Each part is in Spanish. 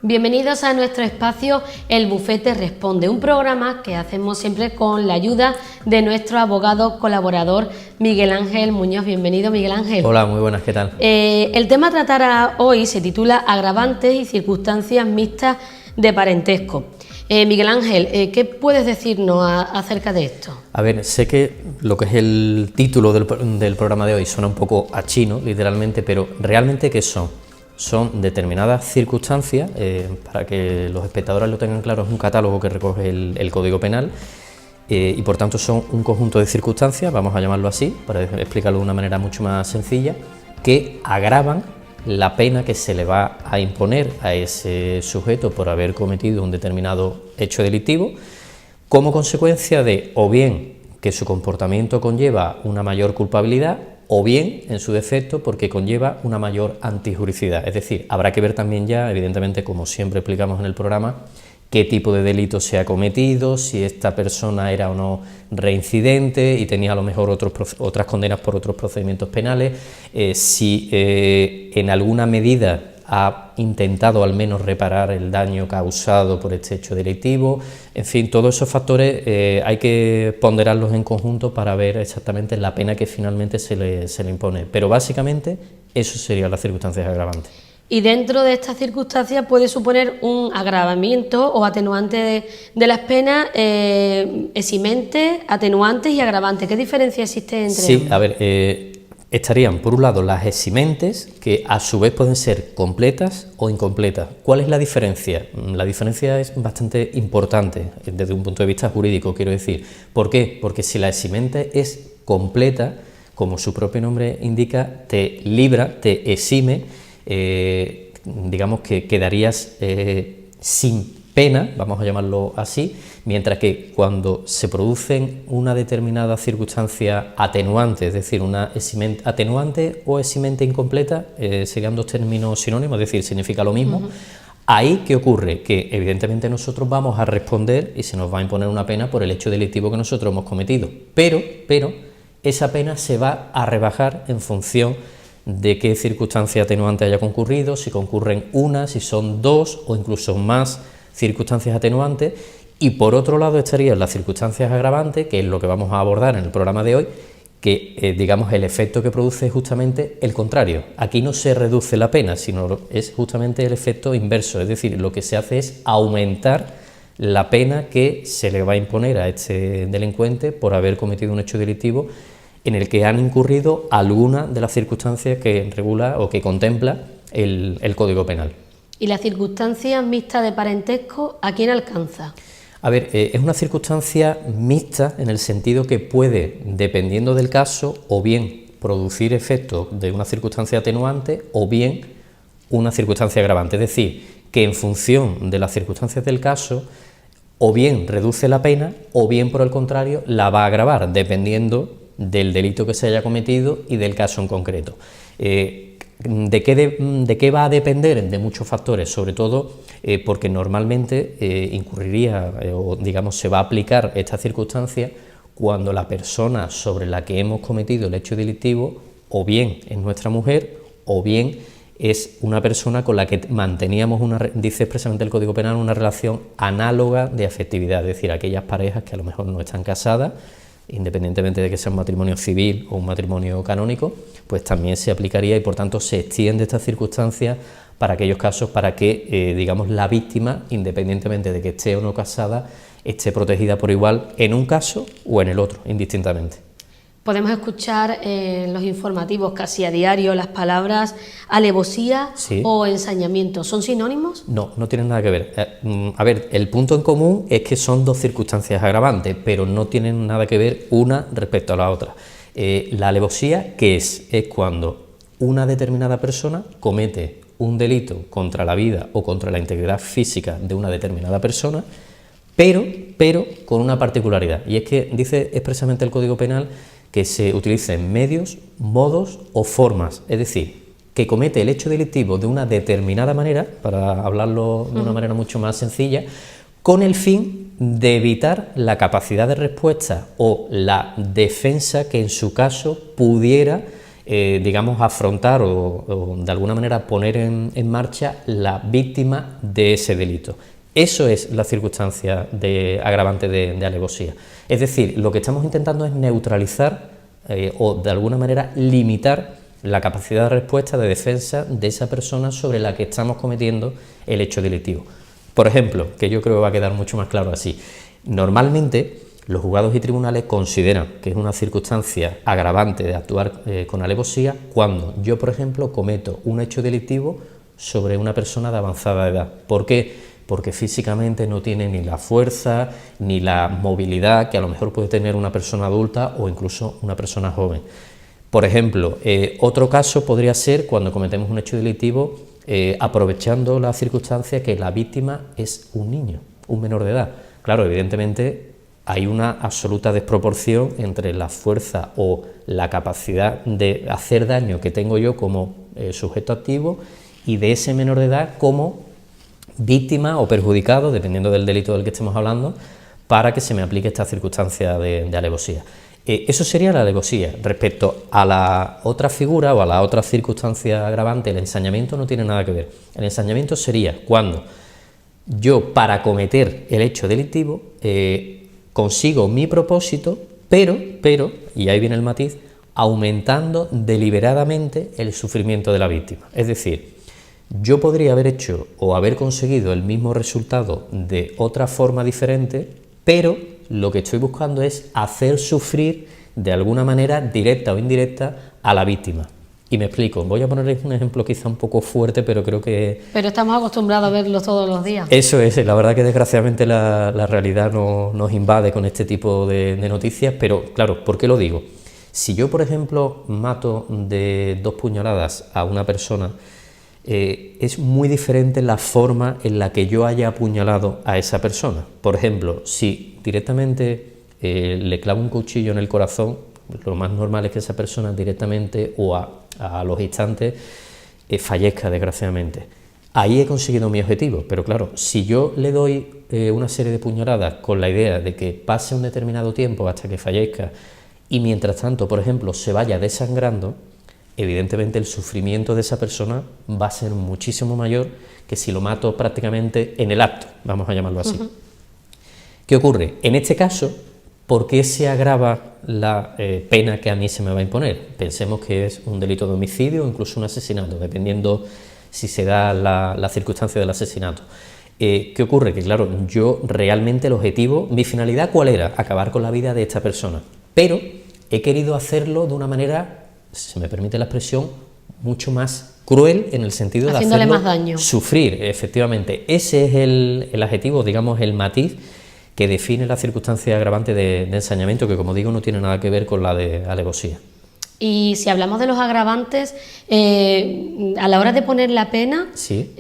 Bienvenidos a nuestro espacio El Bufete Responde, un programa que hacemos siempre con la ayuda de nuestro abogado colaborador Miguel Ángel Muñoz. Bienvenido, Miguel Ángel. Hola, muy buenas, ¿qué tal? El tema a tratar hoy se titula Agravantes y circunstancias mixtas de parentesco. Miguel Ángel, ¿qué puedes decirnos acerca de esto? A ver, sé que lo que es el título del programa de hoy suena un poco a chino, literalmente, pero ¿realmente qué son? Son determinadas circunstancias, para que los espectadores lo tengan claro, es un catálogo que recoge el Código Penal y por tanto son un conjunto de circunstancias, vamos a llamarlo así, para explicarlo de una manera mucho más sencilla, que agravan la pena que se le va a imponer a ese sujeto por haber cometido un determinado hecho delictivo, como consecuencia de o bien que su comportamiento conlleva una mayor culpabilidad, o bien, en su defecto, porque conlleva una mayor antijuricidad. Es decir, habrá que ver también ya, evidentemente, como siempre explicamos en el programa, qué tipo de delito se ha cometido, si esta persona era o no reincidente y tenía a lo mejor otras condenas por otros procedimientos penales, si en alguna medida ha intentado al menos reparar el daño causado por este hecho delictivo. En fin, todos esos factores hay que ponderarlos en conjunto para ver exactamente la pena que finalmente se le impone, pero básicamente eso serían las circunstancias agravantes. Y dentro de estas circunstancias puede suponer un agravamiento o atenuante de las penas, eximente, atenuantes y agravantes. ¿Qué diferencia existe entre ambos? Sí, a ver, estarían por un lado las eximentes, que a su vez pueden ser completas o incompletas. ¿Cuál es la diferencia? La diferencia es bastante importante desde un punto de vista jurídico, quiero decir. ¿Por qué? Porque si la eximente es completa, como su propio nombre indica, te libra, te exime, digamos que quedarías sin pena, vamos a llamarlo así, mientras que cuando se producen una determinada circunstancia atenuante, es decir, una eximente atenuante o eximente incompleta, serían dos términos sinónimos, es decir, significa lo mismo. Ahí, ¿qué ocurre? Que evidentemente nosotros vamos a responder y se nos va a imponer una pena por el hecho delictivo que nosotros hemos cometido, pero esa pena se va a rebajar en función de qué circunstancia atenuante haya concurrido, si concurren una, si son dos o incluso más circunstancias atenuantes, y por otro lado estarían las circunstancias agravantes, que es lo que vamos a abordar en el programa de hoy, que digamos el efecto que produce es justamente el contrario. Aquí no se reduce la pena, sino es justamente el efecto inverso, es decir, lo que se hace es aumentar la pena que se le va a imponer a este delincuente por haber cometido un hecho delictivo en el que han incurrido alguna de las circunstancias que regula o que contempla el Código Penal. ¿Y la circunstancia mixta de parentesco a quién alcanza? A ver, es una circunstancia mixta en el sentido que puede, dependiendo del caso, o bien producir efectos de una circunstancia atenuante o bien una circunstancia agravante. Es decir, que en función de las circunstancias del caso, o bien reduce la pena o bien, por el contrario, la va a agravar, dependiendo del delito que se haya cometido y del caso en concreto. ¿De qué va a depender? De muchos factores, sobre todo porque normalmente incurriría o digamos se va a aplicar esta circunstancia cuando la persona sobre la que hemos cometido el hecho delictivo o bien es nuestra mujer o bien es una persona con la que manteníamos dice expresamente el Código Penal, una relación análoga de afectividad, es decir, aquellas parejas que a lo mejor no están casadas, independientemente de que sea un matrimonio civil o un matrimonio canónico, pues también se aplicaría y por tanto se extiende esta circunstancia para aquellos casos para que, digamos, la víctima, independientemente de que esté o no casada, esté protegida por igual en un caso o en el otro, indistintamente. Podemos escuchar en los informativos casi a diario las palabras alevosía o ensañamiento. ¿Son sinónimos? No, no tienen nada que ver. A ver, el punto en común es que son dos circunstancias agravantes, pero no tienen nada que ver una respecto a la otra. La alevosía, ¿qué es? Es cuando una determinada persona comete un delito contra la vida o contra la integridad física de una determinada persona, pero con una particularidad, y es que dice expresamente el Código Penal que se utilicen medios, modos o formas, es decir, que comete el hecho delictivo de una determinada manera, para hablarlo de una manera mucho más sencilla, con el fin de evitar la capacidad de respuesta o la defensa que en su caso pudiera digamos, afrontar o de alguna manera poner en marcha la víctima de ese delito. Eso es la circunstancia agravante de alevosía. Es decir, lo que estamos intentando es neutralizar o de alguna manera limitar la capacidad de respuesta de defensa de esa persona sobre la que estamos cometiendo el hecho delictivo. Por ejemplo, que yo creo que va a quedar mucho más claro así, normalmente los juzgados y tribunales consideran que es una circunstancia agravante de actuar con alevosía cuando yo, por ejemplo, cometo un hecho delictivo sobre una persona de avanzada edad. ¿Por qué? Porque físicamente no tiene ni la fuerza ni la movilidad que a lo mejor puede tener una persona adulta o incluso una persona joven. Por ejemplo, otro caso podría ser cuando cometemos un hecho delictivo aprovechando la circunstancia que la víctima es un niño, un menor de edad. Claro, evidentemente hay una absoluta desproporción entre la fuerza o la capacidad de hacer daño que tengo yo como sujeto activo y de ese menor de edad como víctima o perjudicado, dependiendo del delito del que estemos hablando, para que se me aplique esta circunstancia de alevosía. Eso sería la alevosía. Respecto a la otra figura o a la otra circunstancia agravante, el ensañamiento no tiene nada que ver. El ensañamiento sería cuando yo, para cometer el hecho delictivo, consigo mi propósito, pero, y ahí viene el matiz, aumentando deliberadamente el sufrimiento de la víctima. Es decir, yo podría haber hecho o haber conseguido el mismo resultado de otra forma diferente, pero lo que estoy buscando es hacer sufrir de alguna manera, directa o indirecta, a la víctima. Y me explico, voy a ponerles un ejemplo quizá un poco fuerte, pero creo que... Pero estamos acostumbrados a verlo todos los días. Eso es, la verdad que desgraciadamente la realidad nos invade con este tipo de noticias, pero claro, ¿por qué lo digo? Si yo, por ejemplo, mato de 2 puñaladas a una persona, es muy diferente la forma en la que yo haya apuñalado a esa persona. Por ejemplo, si directamente le clavo un cuchillo en el corazón, lo más normal es que esa persona directamente o a los instantes fallezca, desgraciadamente. Ahí he conseguido mi objetivo, pero claro, si yo le doy una serie de puñaladas con la idea de que pase un determinado tiempo hasta que fallezca y mientras tanto, por ejemplo, se vaya desangrando, evidentemente el sufrimiento de esa persona va a ser muchísimo mayor que si lo mato prácticamente en el acto, vamos a llamarlo así. ¿Qué ocurre? En este caso, ¿por qué se agrava la pena que a mí se me va a imponer? Pensemos que es un delito de homicidio o incluso un asesinato, dependiendo si se da la circunstancia del asesinato. ¿Qué ocurre? Que claro, yo realmente el objetivo, mi finalidad, ¿cuál era? Acabar con la vida de esta persona, pero he querido hacerlo de una manera, si se me permite la expresión, mucho más cruel en el sentido de haciéndole hacerlo más daño. Sufrir, efectivamente. Ese es el adjetivo, digamos, el matiz que define la circunstancia agravante de ensañamiento, que como digo no tiene nada que ver con la de alevosía. Y si hablamos de los agravantes, a la hora de poner la pena, ¿Sí?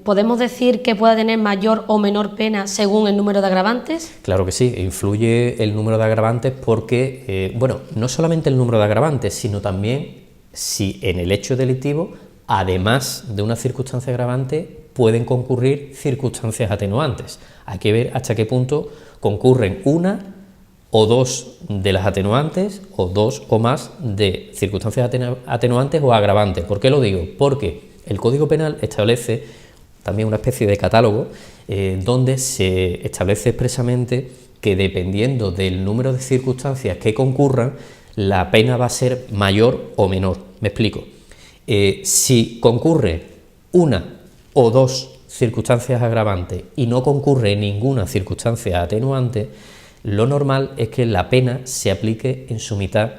¿Podemos decir que pueda tener mayor o menor pena según el número de agravantes? Claro que sí, influye el número de agravantes porque, no solamente el número de agravantes, sino también si en el hecho delictivo, además de una circunstancia agravante, pueden concurrir circunstancias atenuantes. Hay que ver hasta qué punto concurren una o dos de las atenuantes o dos o más de circunstancias atenuantes o agravantes. ¿Por qué lo digo? Porque el Código Penal establece también una especie de catálogo donde se establece expresamente que dependiendo del número de circunstancias que concurran, la pena va a ser mayor o menor. Me explico. Si concurre una o dos circunstancias agravantes y no concurre ninguna circunstancia atenuante, lo normal es que la pena se aplique en su mitad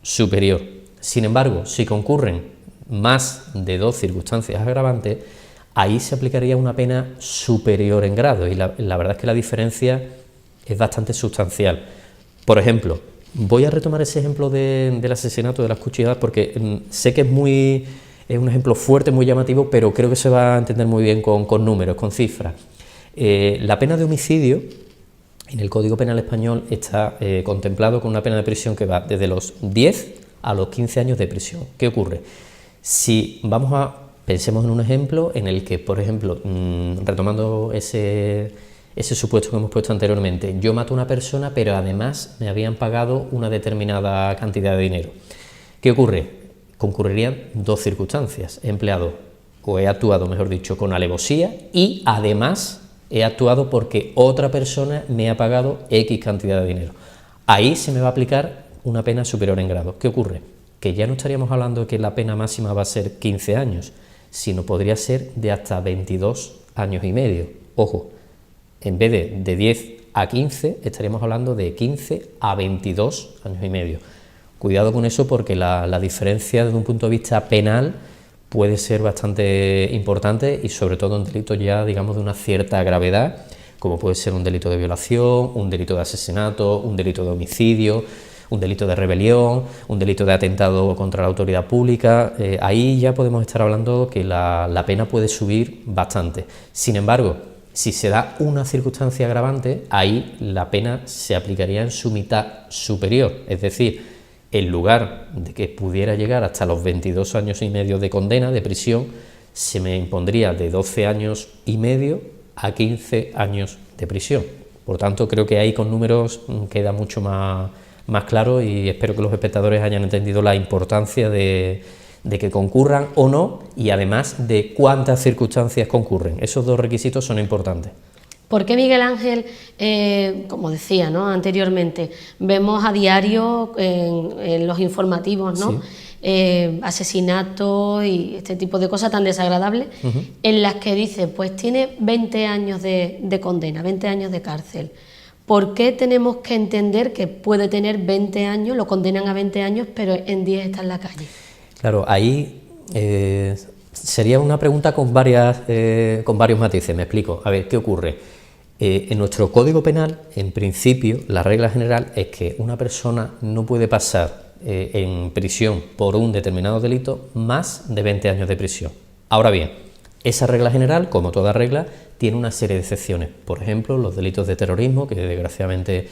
superior. Sin embargo, si concurren más de 2 circunstancias agravantes, ahí se aplicaría una pena superior en grado y la verdad es que la diferencia es bastante sustancial. Por ejemplo, voy a retomar ese ejemplo del asesinato, de las cuchilladas, porque sé que es un ejemplo fuerte, muy llamativo, pero creo que se va a entender muy bien con números, con cifras. La pena de homicidio en el Código Penal español está contemplado con una pena de prisión que va desde los 10 a los 15 años de prisión. ¿Qué ocurre? Si pensemos en un ejemplo en el que, por ejemplo, retomando ese supuesto que hemos puesto anteriormente, yo mato a una persona, pero además me habían pagado una determinada cantidad de dinero. ¿Qué ocurre? Concurrirían dos circunstancias. He empleado, o he actuado, mejor dicho, con alevosía y además he actuado porque otra persona me ha pagado X cantidad de dinero. Ahí se me va a aplicar una pena superior en grado. ¿Qué ocurre? Que ya no estaríamos hablando de que la pena máxima va a ser 15 años, sino podría ser de hasta 22 años y medio. Ojo, en vez de 10 a 15, estaríamos hablando de 15 a 22 años y medio. Cuidado con eso porque la diferencia desde un punto de vista penal puede ser bastante importante y sobre todo en delitos ya, digamos, de una cierta gravedad, como puede ser un delito de violación, un delito de asesinato, un delito de homicidio, un delito de rebelión, un delito de atentado contra la autoridad pública. Ahí ya podemos estar hablando que la pena puede subir bastante. Sin embargo, si se da una circunstancia agravante, ahí la pena se aplicaría en su mitad superior, es decir, en lugar de que pudiera llegar hasta los 22 años y medio de condena, de prisión, se me impondría de 12 años y medio a 15 años de prisión. Por tanto, creo que ahí con números queda mucho más claro y espero que los espectadores hayan entendido la importancia de que concurran o no y además de cuántas circunstancias concurren. Esos dos requisitos son importantes. ¿Por qué, Miguel Ángel, como decía, ¿no?, anteriormente, vemos a diario en los informativos, ¿no?, sí, asesinatos y este tipo de cosas tan desagradables, en las que dice, pues tiene 20 años de condena, 20 años de cárcel? ¿Por qué tenemos que entender que puede tener 20 años, lo condenan a 20 años, pero en 10 está en la calle? Claro, ahí sería una pregunta con varios matices, me explico. A ver, ¿qué ocurre? En nuestro Código Penal, en principio, la regla general es que una persona no puede pasar en prisión por un determinado delito más de 20 años de prisión. Ahora bien, esa regla general, como toda regla, tiene una serie de excepciones. Por ejemplo, los delitos de terrorismo, que desgraciadamente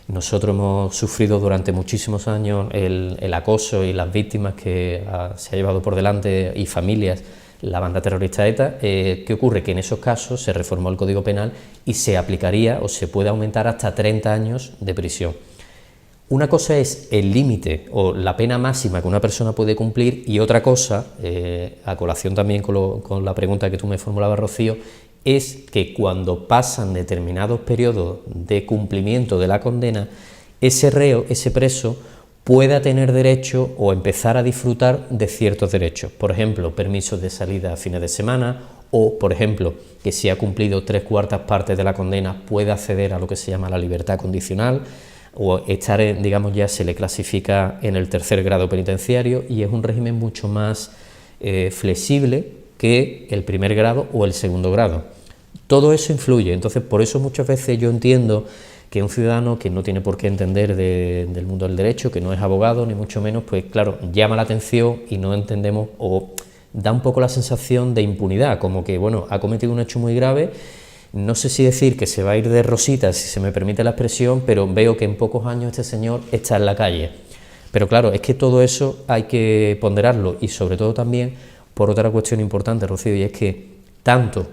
nosotros hemos sufrido durante muchísimos años el acoso y las víctimas que se ha llevado por delante y familias la banda terrorista ETA. ¿Qué ocurre? Que en esos casos se reformó el Código Penal y se aplicaría o se puede aumentar hasta 30 años de prisión. Una cosa es el límite o la pena máxima que una persona puede cumplir y otra cosa, a colación también con la pregunta que tú me formulabas, Rocío, es que cuando pasan determinados periodos de cumplimiento de la condena, ese reo, ese preso, pueda tener derecho o empezar a disfrutar de ciertos derechos. Por ejemplo, permisos de salida a fines de semana o, por ejemplo, que si ha cumplido 3/4 partes de la condena pueda acceder a lo que se llama la libertad condicional o estar, digamos, ya se le clasifica en el tercer grado penitenciario y es un régimen mucho más flexible que el primer grado o el segundo grado. Todo eso influye, entonces por eso muchas veces yo entiendo que un ciudadano que no tiene por qué entender del mundo del derecho, que no es abogado ni mucho menos, pues claro, llama la atención y no entendemos o da un poco la sensación de impunidad, como que bueno, ha cometido un hecho muy grave, no sé si decir que se va a ir de rositas, si se me permite la expresión, pero veo que en pocos años este señor está en la calle. Pero claro, es que todo eso hay que ponderarlo y sobre todo también por otra cuestión importante, Rocío, y es que tanto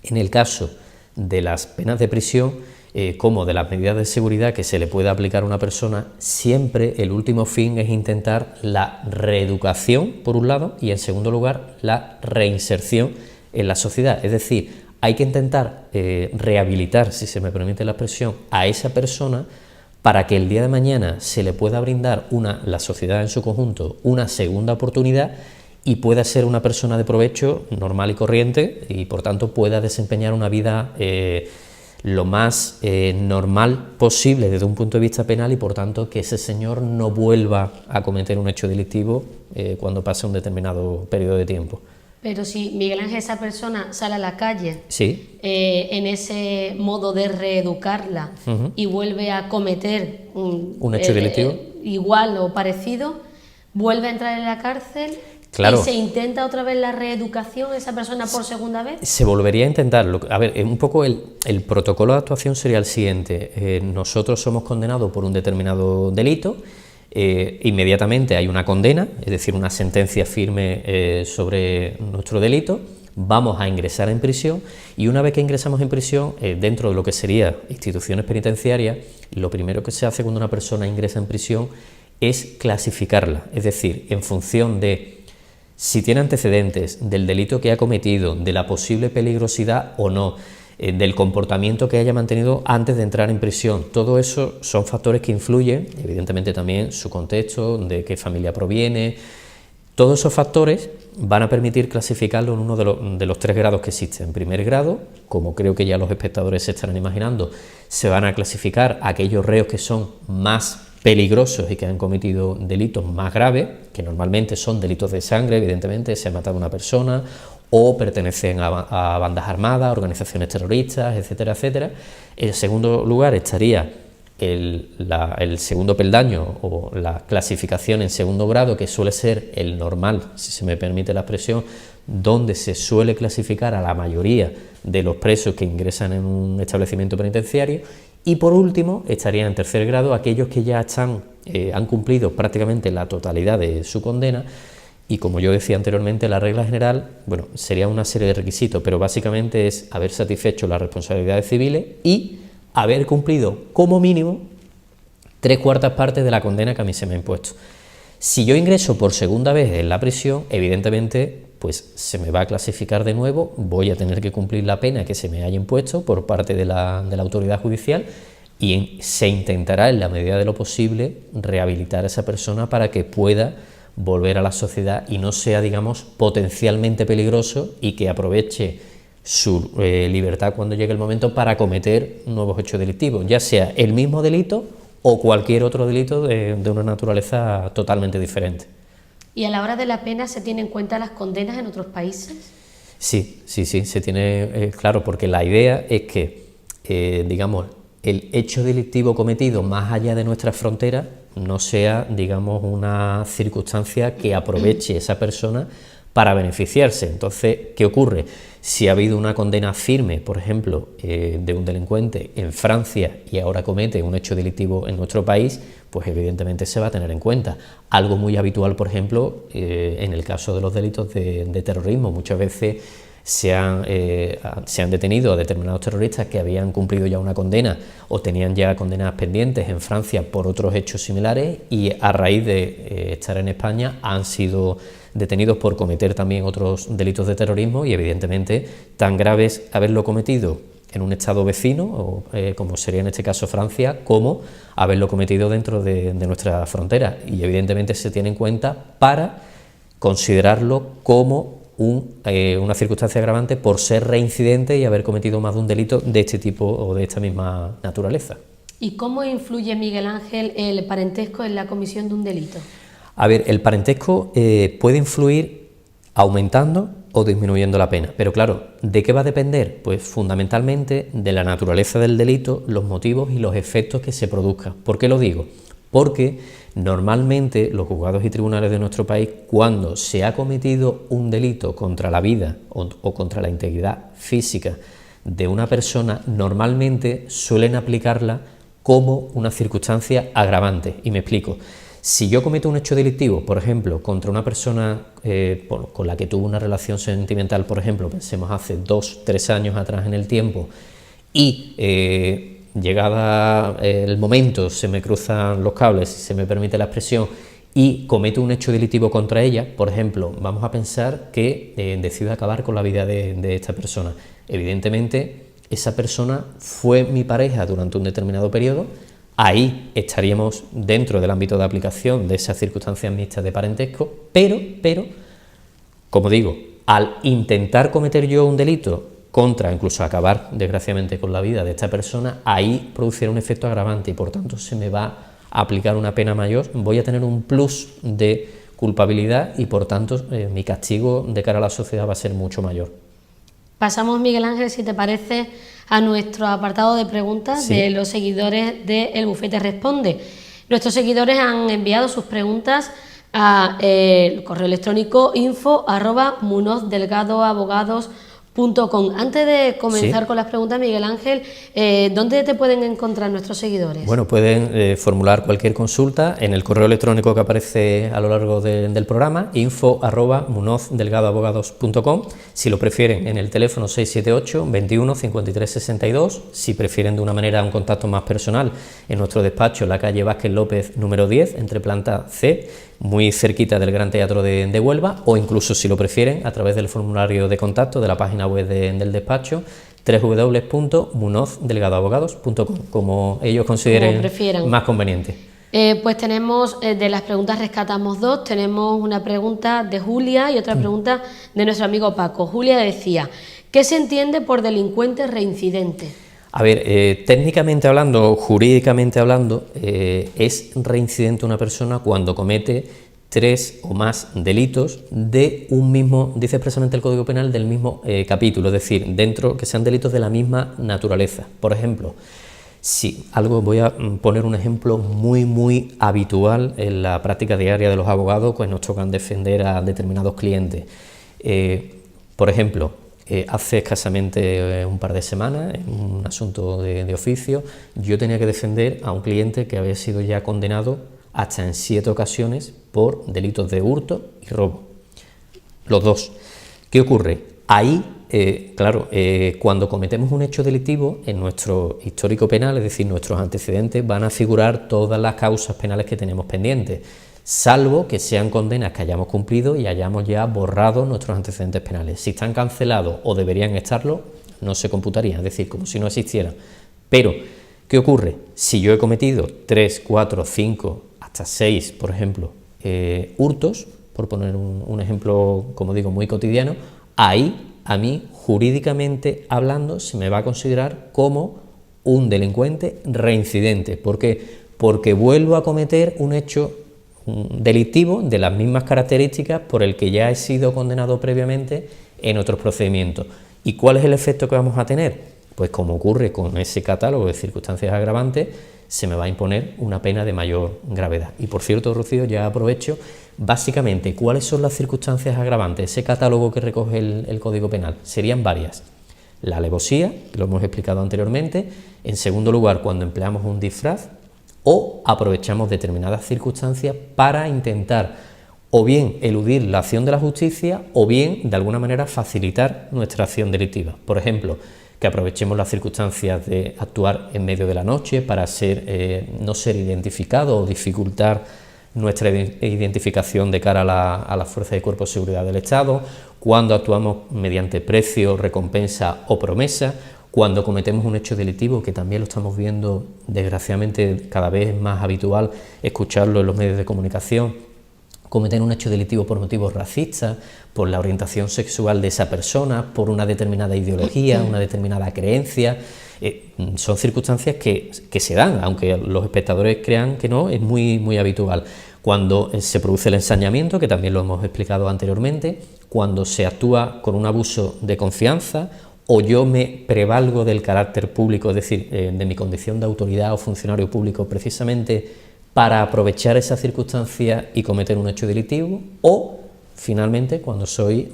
en el caso de las penas de prisión como de las medidas de seguridad que se le puede aplicar a una persona, siempre el último fin es intentar la reeducación, por un lado, y en segundo lugar, la reinserción en la sociedad. Es decir, hay que intentar rehabilitar, si se me permite la expresión, a esa persona para que el día de mañana se le pueda brindar la sociedad en su conjunto una segunda oportunidad y pueda ser una persona de provecho normal y corriente y por tanto pueda desempeñar una vida lo más normal posible desde un punto de vista penal y por tanto que ese señor no vuelva a cometer un hecho delictivo cuando pase un determinado periodo de tiempo. Pero si Miguel Ángel, esa persona sale a la calle, sí, en ese modo de reeducarla y vuelve a cometer un hecho delictivo igual o parecido, vuelve a entrar en la cárcel. Claro. ¿Y se intenta otra vez la reeducación esa persona por segunda vez? Se volvería a intentarlo. A ver, un poco el protocolo de actuación sería el siguiente. Nosotros somos condenados por un determinado delito, inmediatamente hay una condena, es decir, una sentencia firme sobre nuestro delito, vamos a ingresar en prisión y una vez que ingresamos en prisión, dentro de lo que sería instituciones penitenciarias, lo primero que se hace cuando una persona ingresa en prisión es clasificarla, es decir, en función de si tiene antecedentes, del delito que ha cometido, de la posible peligrosidad o no, del comportamiento que haya mantenido antes de entrar en prisión. Todo eso son factores que influyen, evidentemente también su contexto, de qué familia proviene. Todos esos factores van a permitir clasificarlo en uno de los 3 grados que existen. En primer grado, como creo que ya los espectadores se estarán imaginando, se van a clasificar aquellos reos que son más peligrosos y que han cometido delitos más graves, que normalmente son delitos de sangre, evidentemente, se ha matado a una persona o pertenecen a bandas armadas, organizaciones terroristas, etcétera, etcétera. En segundo lugar estaría el segundo peldaño o la clasificación en segundo grado, que suele ser el normal, si se me permite la expresión, donde se suele clasificar a la mayoría de los presos que ingresan en un establecimiento penitenciario. Y por último estarían en tercer grado aquellos que ya han cumplido prácticamente la totalidad de su condena. Y como yo decía anteriormente, la regla general, bueno, sería una serie de requisitos, pero básicamente es haber satisfecho las responsabilidades civiles y haber cumplido como mínimo 3/4 partes de la condena que a mí se me ha impuesto. Si yo ingreso por segunda vez en la prisión, evidentemente pues se me va a clasificar de nuevo, voy a tener que cumplir la pena que se me haya impuesto por parte de la autoridad judicial y se intentará en la medida de lo posible rehabilitar a esa persona para que pueda volver a la sociedad y no sea, digamos, potencialmente peligroso y que aproveche su libertad cuando llegue el momento para cometer nuevos hechos delictivos, ya sea el mismo delito o cualquier otro delito de una naturaleza totalmente diferente. ¿Y a la hora de la pena se tienen en cuenta las condenas en otros países? Sí, se tiene claro, porque la idea es que, digamos, el hecho delictivo cometido más allá de nuestras fronteras no sea, digamos, una circunstancia que aproveche esa persona para beneficiarse. Entonces, ¿qué ocurre? Si ha habido una condena firme, por ejemplo, de un delincuente en Francia y ahora comete un hecho delictivo en nuestro país, pues evidentemente se va a tener en cuenta. Algo muy habitual, por ejemplo, en el caso de los delitos de terrorismo. Muchas veces se han detenido a determinados terroristas que habían cumplido ya una condena o tenían ya condenas pendientes en Francia por otros hechos similares y a raíz de estar en España han sido detenidos por cometer también otros delitos de terrorismo y evidentemente tan grave es haberlo cometido en un estado vecino, o, como sería en este caso Francia, como haberlo cometido dentro de nuestra frontera y evidentemente se tiene en cuenta para considerarlo como una circunstancia agravante por ser reincidente y haber cometido más de un delito de este tipo o de esta misma naturaleza. ¿Y cómo influye, Miguel Ángel, el parentesco en la comisión de un delito? A ver, el parentesco puede influir aumentando o disminuyendo la pena, pero claro, ¿de qué va a depender? Pues fundamentalmente de la naturaleza del delito, los motivos y los efectos que se produzcan. ¿Por qué lo digo? Porque normalmente los juzgados y tribunales de nuestro país, cuando se ha cometido un delito contra la vida o contra la integridad física de una persona, normalmente suelen aplicarla como una circunstancia agravante. Y me explico. Si yo cometo un hecho delictivo, por ejemplo, contra una persona con la que tuve una relación sentimental, por ejemplo, pensemos hace 2 o 3 años atrás en el tiempo, y llegada el momento se me cruzan los cables, si se me permite la expresión, y cometo un hecho delictivo contra ella, por ejemplo, vamos a pensar que decido acabar con la vida de esta persona. Evidentemente, esa persona fue mi pareja durante un determinado periodo. Ahí estaríamos dentro del ámbito de aplicación de esas circunstancias mixtas de parentesco, pero, como digo, al intentar cometer yo un delito contra, incluso acabar desgraciadamente con la vida de esta persona, ahí producirá un efecto agravante y por tanto se me va a aplicar una pena mayor, voy a tener un plus de culpabilidad y por tanto mi castigo de cara a la sociedad va a ser mucho mayor. Pasamos, Miguel Ángel, si te parece, a nuestro apartado de preguntas de los seguidores de El Bufete Responde. Nuestros seguidores han enviado sus preguntas a el correo electrónico info@munozdelgadoabogados.es. Antes de comenzar Sí. con las preguntas, Miguel Ángel, ¿dónde te pueden encontrar nuestros seguidores? Bueno, pueden formular cualquier consulta en el correo electrónico que aparece a lo largo del programa, info@munozdelgadoabogados.com. Si lo prefieren, en el teléfono 678 21 53 62. Si prefieren de una manera un contacto más personal, en nuestro despacho, en la calle Vázquez López número 10, entre planta C, muy cerquita del Gran Teatro de Huelva, o incluso si lo prefieren a través del formulario de contacto de la página web del despacho, www.munozdelgadoabogados.com, como ellos consideren prefieran. más conveniente. Pues tenemos, de las preguntas rescatamos dos. Tenemos una pregunta de Julia y otra pregunta de nuestro amigo Paco. Julia decía, ¿qué se entiende por delincuente reincidente? A ver, técnicamente hablando, jurídicamente hablando, es reincidente una persona cuando comete 3 o más delitos de un mismo, dice expresamente el Código Penal, del mismo capítulo, es decir, dentro que sean delitos de la misma naturaleza. Por ejemplo, voy a poner un ejemplo muy habitual en la práctica diaria de los abogados, pues nos tocan defender a determinados clientes. Por ejemplo, hace escasamente un par de semanas, en un asunto de oficio, yo tenía que defender a un cliente que había sido ya condenado hasta en 7 ocasiones por delitos de hurto y robo. Los dos. ¿Qué ocurre? Ahí, cuando cometemos un hecho delictivo, en nuestro histórico penal, es decir, nuestros antecedentes, van a figurar todas las causas penales que tenemos pendientes, salvo que sean condenas que hayamos cumplido y hayamos ya borrado nuestros antecedentes penales. Si están cancelados o deberían estarlo, no se computarían, es decir, como si no existieran. Pero, ¿qué ocurre? Si yo he cometido 3, 4, 5, hasta 6, por ejemplo, hurtos, por poner un ejemplo, como digo, muy cotidiano, ahí, a mí, jurídicamente hablando, se me va a considerar como un delincuente reincidente. ¿Por qué? Porque vuelvo a cometer un hecho delictivo de las mismas características por el que ya he sido condenado previamente en otros procedimientos. ¿Y cuál es el efecto que vamos a tener? Pues como ocurre con ese catálogo de circunstancias agravantes, se me va a imponer una pena de mayor gravedad. Y por cierto, Rocío, ya aprovecho, básicamente, ¿cuáles son las circunstancias agravantes? Ese catálogo que recoge el Código Penal, serían varias. La alevosía, que lo hemos explicado anteriormente; en segundo lugar, cuando empleamos un disfraz o aprovechamos determinadas circunstancias para intentar o bien eludir la acción de la justicia o bien, de alguna manera, facilitar nuestra acción delictiva. Por ejemplo, que aprovechemos las circunstancias de actuar en medio de la noche para no ser identificado o dificultar nuestra identificación de cara a la fuerza de cuerpo de seguridad del Estado, cuando actuamos mediante precio, recompensa o promesa, cuando cometemos un hecho delictivo, que también lo estamos viendo desgraciadamente cada vez más habitual escucharlo en los medios de comunicación, cometer un hecho delictivo por motivos racistas, por la orientación sexual de esa persona, por una determinada ideología, una determinada creencia. Son circunstancias que se dan, aunque los espectadores crean que no, es muy habitual. Cuando se produce el ensañamiento, que también lo hemos explicado anteriormente, cuando se actúa con un abuso de confianza o yo me prevalgo del carácter público, es decir, de mi condición de autoridad o funcionario público precisamente para aprovechar esa circunstancia y cometer un hecho delictivo, o finalmente cuando soy,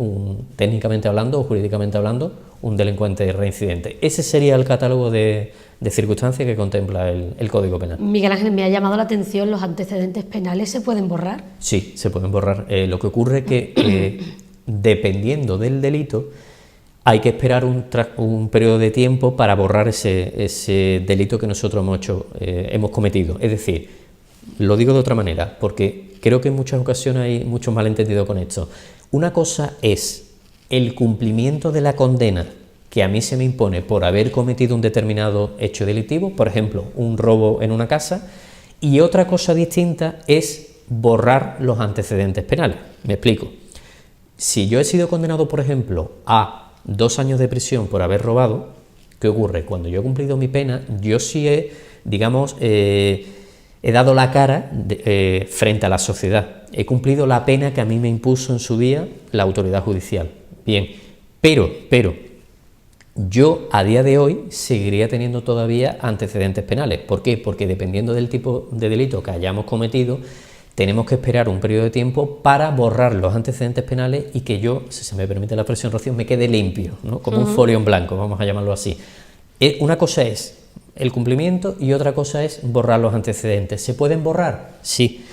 técnicamente hablando o jurídicamente hablando, un delincuente reincidente. Ese sería el catálogo de circunstancias que contempla el Código Penal. Miguel Ángel, me ha llamado la atención, ¿los antecedentes penales se pueden borrar? Sí, se pueden borrar. Lo que ocurre es que dependiendo del delito, hay que esperar un periodo de tiempo para borrar ese delito que nosotros hemos cometido. Es decir, lo digo de otra manera, porque creo que en muchas ocasiones hay muchos malentendidos con esto. Una cosa es el cumplimiento de la condena que a mí se me impone por haber cometido un determinado hecho delictivo, por ejemplo, un robo en una casa, y otra cosa distinta es borrar los antecedentes penales. Me explico. Si yo he sido condenado, por ejemplo, a 2 años de prisión por haber robado, ¿qué ocurre? Cuando yo he cumplido mi pena, yo sí he dado la cara frente a la sociedad. He cumplido la pena que a mí me impuso en su día la autoridad judicial. Bien, pero yo a día de hoy seguiría teniendo todavía antecedentes penales. ¿Por qué? Porque dependiendo del tipo de delito que hayamos cometido, tenemos que esperar un periodo de tiempo para borrar los antecedentes penales y que yo, si se me permite la expresión, Rocío, me quede limpio, ¿no? Como un folio en blanco, vamos a llamarlo así. Una cosa es el cumplimiento y otra cosa es borrar los antecedentes. ¿Se pueden borrar? Sí.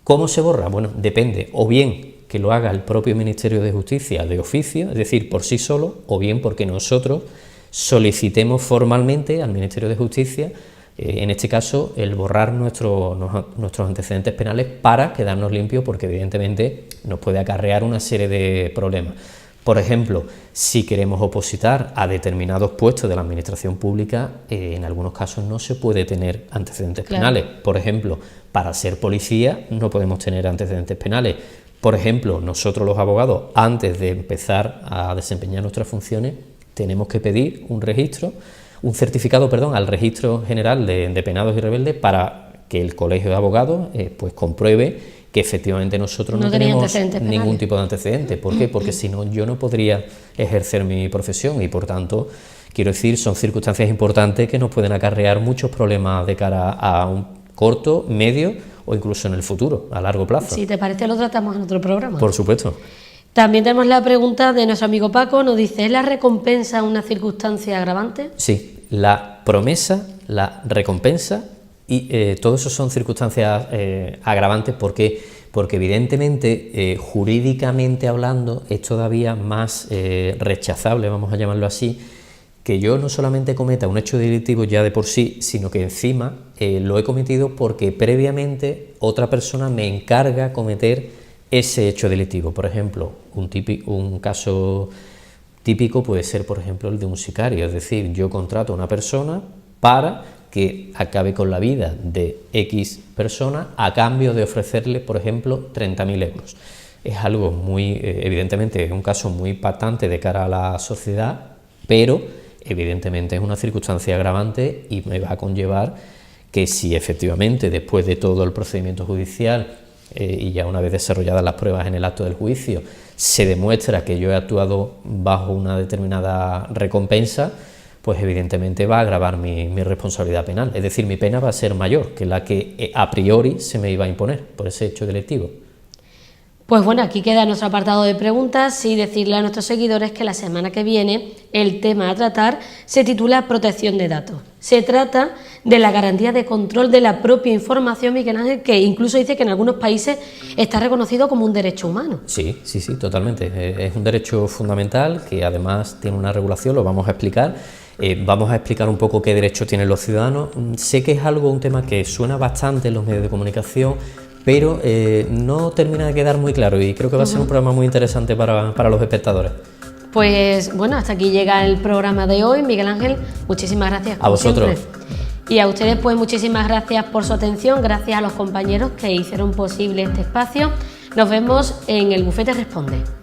¿Cómo se borra? Bueno, depende, o bien que lo haga el propio Ministerio de Justicia de oficio, es decir, por sí solo, o bien porque nosotros solicitemos formalmente al Ministerio de Justicia, en este caso, el borrar nuestros antecedentes penales para quedarnos limpios, porque evidentemente nos puede acarrear una serie de problemas. Por ejemplo, si queremos opositar a determinados puestos de la administración pública, en algunos casos no se puede tener antecedentes penales. Por ejemplo, para ser policía no podemos tener antecedentes penales. Por ejemplo, nosotros los abogados, antes de empezar a desempeñar nuestras funciones, tenemos que pedir un certificado al Registro General de Penados y Rebeldes para que el Colegio de Abogados pues compruebe que efectivamente nosotros no tenemos ningún tipo de antecedente. ¿Por qué? Porque si no, yo no podría ejercer mi profesión y, por tanto, quiero decir, son circunstancias importantes que nos pueden acarrear muchos problemas de cara a un corto, medio o incluso en el futuro, a largo plazo. Si te parece, lo tratamos en otro programa. Por supuesto. También tenemos la pregunta de nuestro amigo Paco, nos dice, ¿es la recompensa una circunstancia agravante? Sí, la promesa, la recompensa y todo eso son circunstancias agravantes porque evidentemente jurídicamente hablando es todavía más rechazable, vamos a llamarlo así, que yo no solamente cometa un hecho delictivo ya de por sí, sino que encima lo he cometido porque previamente otra persona me encarga cometer ese hecho delictivo. Por ejemplo, un caso típico puede ser, por ejemplo, el de un sicario, es decir, yo contrato a una persona para que acabe con la vida de X persona a cambio de ofrecerle, por ejemplo, 30.000 euros. Es algo muy, evidentemente, es un caso muy impactante de cara a la sociedad, pero evidentemente es una circunstancia agravante y me va a conllevar que si efectivamente después de todo el procedimiento judicial y ya una vez desarrolladas las pruebas en el acto del juicio se demuestra que yo he actuado bajo una determinada recompensa, pues evidentemente va a agravar mi responsabilidad penal, es decir, mi pena va a ser mayor que la que a priori se me iba a imponer por ese hecho delictivo. Pues bueno, aquí queda nuestro apartado de preguntas y decirle a nuestros seguidores que la semana que viene el tema a tratar se titula Protección de datos. Se trata de la garantía de control de la propia información, Miguel Ángel, que incluso dice que en algunos países está reconocido como un derecho humano. Sí, totalmente. Es un derecho fundamental que además tiene una regulación, lo vamos a explicar. Vamos a explicar un poco qué derechos tienen los ciudadanos. Sé que es un tema que suena bastante en los medios de comunicación, pero no termina de quedar muy claro y creo que va a ser un programa muy interesante para los espectadores. Pues bueno, hasta aquí llega el programa de hoy. Miguel Ángel, muchísimas gracias. A vosotros. Siempre. Y a ustedes, pues muchísimas gracias por su atención, gracias a los compañeros que hicieron posible este espacio. Nos vemos en El Bufete Responde.